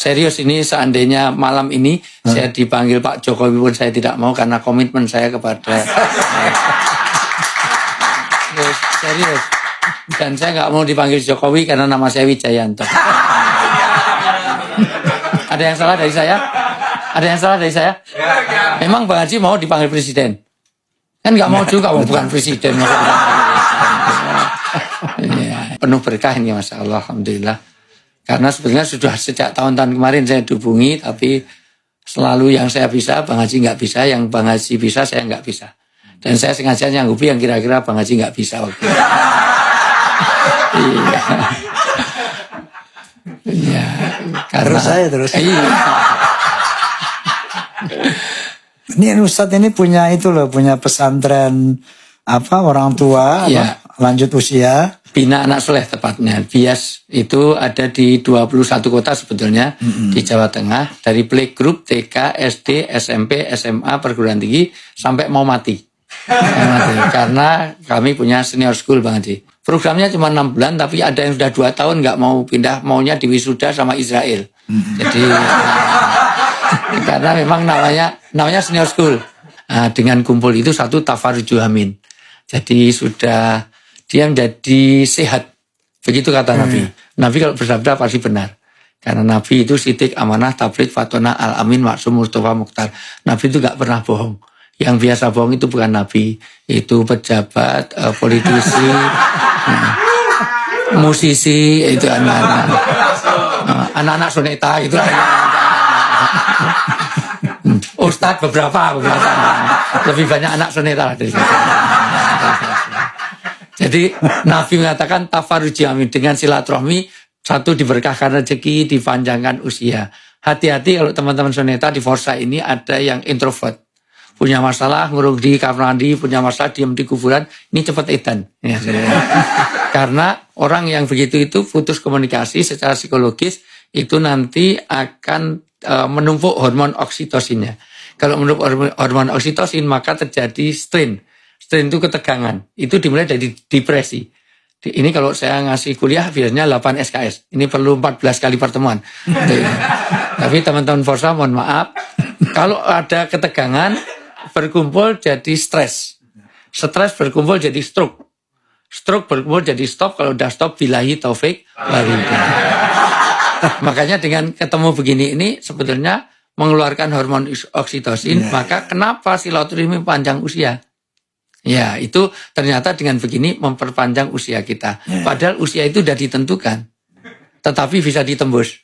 Serius ini seandainya malam ini saya dipanggil Pak Jokowi pun saya tidak mau karena komitmen saya kepada serius. Dan saya nggak mau dipanggil Jokowi karena nama saya Wijayanto. Ada yang salah dari saya? Ada yang salah dari saya? Memang Bang Haji mau dipanggil presiden? Kan nggak mau juga, bukan presiden. Ya, penuh berkah ini, Masya Allah, Alhamdulillah. Karena sebenarnya sudah sejak tahun-tahun kemarin saya dihubungi, tapi selalu yang saya bisa, Bang Haji nggak bisa, yang Bang Haji bisa, saya nggak bisa. Dan saya sengaja nyanggupi yang kira-kira Bang Haji nggak bisa waktu itu. Iya. Ya, karena terus. Iya. Ini Ustadz ini punya punya pesantren orang tua, Ya. Lanjut Usia. Bina Anak Soleh tepatnya. Bias itu ada di 21 kota sebetulnya di Jawa Tengah. Dari playgroup, TK, SD, SMP, SMA, perguruan tinggi sampai mau mati. Karena kami punya senior school Bang Haji. Programnya cuma 6 bulan tapi ada yang sudah 2 tahun nggak mau pindah, maunya di wisuda sama Israel. Jadi karena memang namanya senior school. Nah, dengan kumpul itu satu tafarruju amin. Jadi sudah dia menjadi sehat. Begitu kata Nabi. Nabi kalau bersabda pasti benar. Karena Nabi itu sidik, amanah, tabligh, fatona, al-amin, maksum, mustafa, mukhtar. Nabi itu gak pernah bohong. Yang biasa bohong itu bukan Nabi. Itu pejabat, politisi, musisi, itu anak-anak soneta, itu Ustadz beberapa. Lebih banyak anak soneta dari situ. Jadi Nabi mengatakan tafarruji amin, dengan silaturahmi satu diberkahkan rezeki, dipanjangkan usia. Hati-hati kalau teman-teman soneta di Forsa ini ada yang introvert. Punya masalah ngurung di kamar mandi, punya masalah diam di kuburan, ini cepat edan. Ya, karena orang yang begitu itu putus komunikasi secara psikologis itu nanti akan menumpuk hormon oksitosinnya. Kalau menumpuk hormon oksitosin maka terjadi strain. Strain itu ketegangan. Itu dimulai dari depresi. Ini kalau saya ngasih kuliah biasanya 8 SKS. Ini perlu 14 kali pertemuan. Tapi teman-teman Forsa mohon maaf. Kalau ada ketegangan berkumpul jadi stres. Stres berkumpul jadi stroke. Stroke berkumpul jadi stop. Kalau udah stop billahi taufik Makanya dengan ketemu begini ini sebetulnya mengeluarkan hormon oksitosin. Maka kenapa silaturahmi panjang usia? Ya, itu ternyata dengan begini memperpanjang usia kita. Padahal usia itu sudah ditentukan. Tetapi bisa ditembus.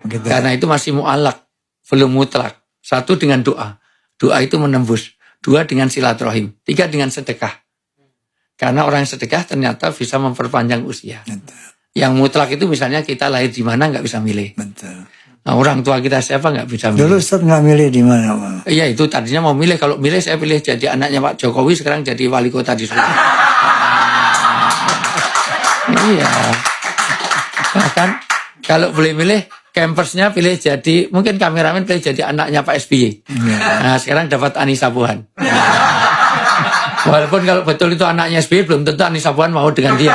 Begitu. Karena itu masih mu'alak, belum mutlak. 1 dengan doa. Doa itu menembus. 2 dengan silaturahim. 3 dengan sedekah. Karena orang yang sedekah ternyata bisa memperpanjang usia. Betul. Yang mutlak itu misalnya kita lahir di mana nggak bisa milih. Betul. Nah, orang tua kita siapa nggak bisa milih. Dulu Ustadz nggak milih di mana, Pak? Iya, itu tadinya mau milih. Kalau milih saya pilih jadi anaknya Pak Jokowi, sekarang jadi wali kota di Solo. Iya. Bahkan kalau boleh milih, campersnya pilih jadi, mungkin kameramen pilih jadi anaknya Pak SBY. Nah, sekarang dapat Anissa Pohan. Walaupun kalau betul itu anaknya SBY, belum tentu Anissa Pohan mau dengan dia.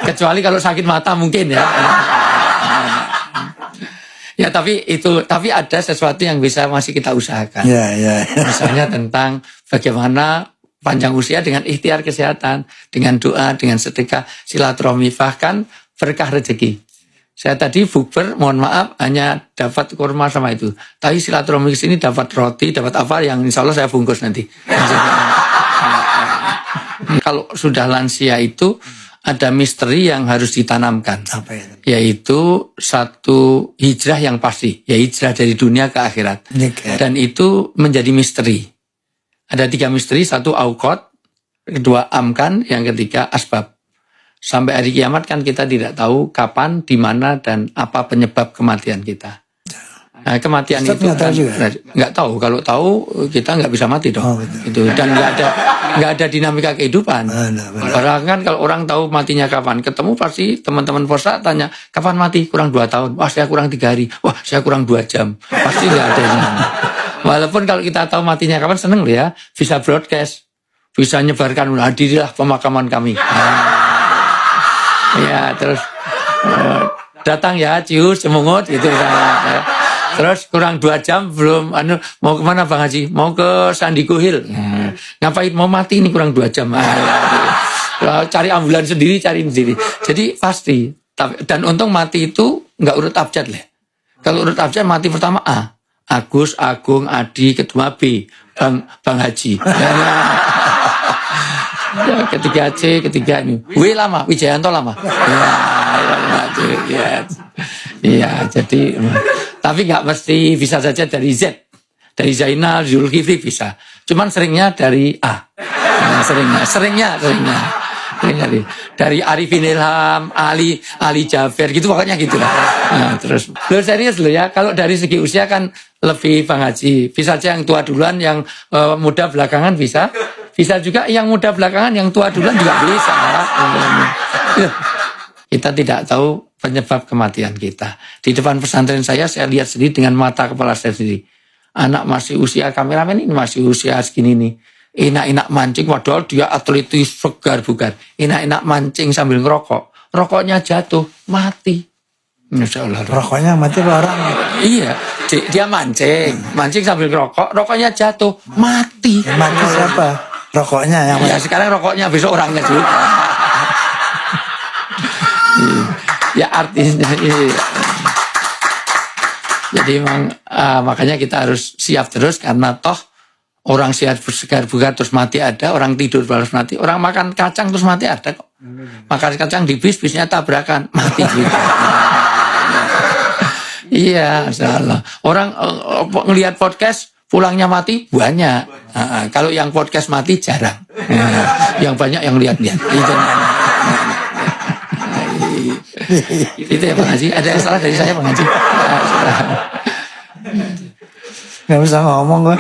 Kecuali kalau sakit mata mungkin ya. Ya tapi ada sesuatu yang bisa masih kita usahakan. Ya. Misalnya tentang bagaimana panjang usia dengan ikhtiar kesehatan, dengan doa, dengan sedekah, silaturahmi, bahkan berkah rezeki. Saya tadi bukber, mohon maaf, hanya dapat kurma sama itu. Tapi silaturahmi kesini dapat roti, dapat apa yang insya Allah saya bungkus nanti. Kalau sudah lansia itu ada misteri yang harus ditanamkan. Apa itu? Yaitu satu hijrah yang pasti. Ya hijrah dari dunia ke akhirat. Dan itu menjadi misteri. Ada 3 misteri. 1 aukot. 2 amkan. Yang ketiga asbab. Sampai hari kiamat kan kita tidak tahu kapan, di mana, dan apa penyebab kematian kita. Nah, kematian Ustaz itu nggak tahu. Kalau tahu kita nggak bisa mati dong. Itu dan nggak ada dinamika kehidupan. Orang kan kalau orang tahu matinya kapan, ketemu pasti teman-teman Forsa tanya kapan mati, kurang 2 tahun. Wah saya kurang 3 hari. Wah saya kurang 2 jam. Pasti nggak ada. Walaupun kalau kita tahu matinya kapan seneng loh ya, bisa broadcast, bisa nyebarkan hadirilah pemakaman kami. Ya terus Datang ya, cius, cemungut gitu. Terus kurang 2 jam belum, mau kemana Bang Haji? Mau ke Sandiku Hill. Ngapain mau mati ini kurang 2 jam. Cari ambulans sendiri, cari sendiri. Jadi pasti. Dan untung mati itu nggak urut abjad lah. Kalau urut abjad mati pertama A. Agus, Agung, Adi, kedua B. Bang Haji. Ya, ketiga C, ketiga ini. W lama, Wijayanto lama. Iya, jadi tapi nggak mesti, bisa saja dari Z. Dari Zainal, Zulkifli bisa. Cuman seringnya dari A. Nah, seringnya. Dari Arifin Ilham, Ali Jaber gitu, pokoknya gitu lah. Nah, terus lo serius lo ya, kalau dari segi usia kan lebih Bang Haji. Bisa aja yang tua duluan, yang muda belakangan bisa. Bisa juga yang muda belakangan, yang tua duluan juga bisa. Kita tidak tahu penyebab kematian kita. Di depan pesantren saya lihat sendiri dengan mata kepala saya sendiri. Anak masih usia, kameramen ini masih usia segini nih. Enak-enak mancing, padahal dia atletis segar bugar. Enak-enak mancing sambil ngerokok. Rokoknya jatuh, mati. Masya Allah. Rokoknya mati orang. Iya, dia mancing sambil ngerokok, rokoknya jatuh, mati. Mati siapa? Rokoknya yang ya sekarang rokoknya, besok orangnya juga. Ya artinya iya. Jadi memang makanya kita harus siap terus, karena toh orang sehat segar bugar terus mati ada, orang tidur terus mati, orang makan kacang terus mati ada kok. Makan kacang di bisnya tabrakan, mati juga. Iya, salah. Orang ngelihat podcast pulangnya mati banyak. Kalau yang podcast mati jarang. Yang banyak yang lihat-lihat. Itu ya Bang Haji. Ada yang salah dari saya Bang Haji? nggak bisa ngomong gue.